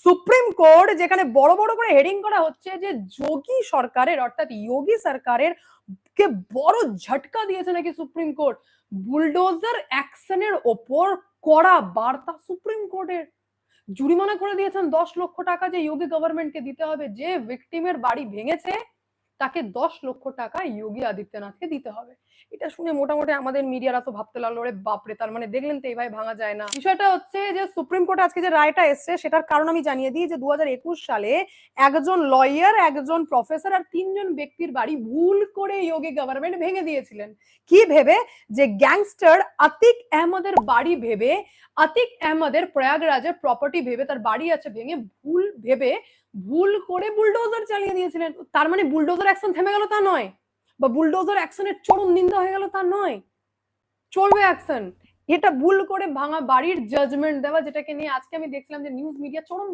Supreme court যেখানে বড় বড় করে হেডিং করা হচ্ছে যে যোগী সরকারের অর্থাৎ যোগী সরকারের কে বড় ঝটকা দিয়েছে নাকি সুপ্রিম কোর্ট, বুলডোজার অ্যাকশনের ওপর কড়া বার্তা সুপ্রিম কোর্টের। জরিমানা করে দিয়েছেন 10 লক্ষ টাকা যে যোগী গভর্নমেন্টকে দিতে হবে, যে ভিকটিমের বাড়ি ভেঙেছে তাকে 10 লক্ষ টাকা যোগী আদিত্যনাথকে দিতে হবে। এটা শুনে মোটামুটি আমাদের মিডিয়ারা তো ভাবতে লাগলো রে বাপরে, তার মানে দেখলেন তো এইভাবে ভাঙা যায় না। বিষয়টা হচ্ছে যে সুপ্রিম কোর্টে আজকে যে রায়টা এসছে সেটার কারণ আমি জানিয়ে দিই যে 2021 সালে একজন লয়ার, একজন প্রফেসর আর 3 জন ব্যক্তির বাড়ি ভুল করে যোগী গভর্নমেন্ট ভেঙে দিয়েছিলেন। কি ভেবে? যে গ্যাংস্টার আতিক আহমদের বাড়ি ভেবে, আতিক আহমদের প্রয়াগরাজের প্রপার্টি ভেবে, তার বাড়ি আছে ভেঙে ভুল করে বুলডোজার চালিয়ে দিয়েছিলেন। তার মানে বুলডোজার অ্যাকশন থেমে গেল তা নয়, বা বুলডোজার অ্যাকশনের চরম নিন্দা হয়ে গেল তা নয়, চলবে অ্যাকশন। এটা ভুল করে ভাঙা বাড়ির জাজমেন্ট দেওয়া, যেটাকে নিয়ে আজকে আমি দেখছিলাম যে নিউজ মিডিয়া চরম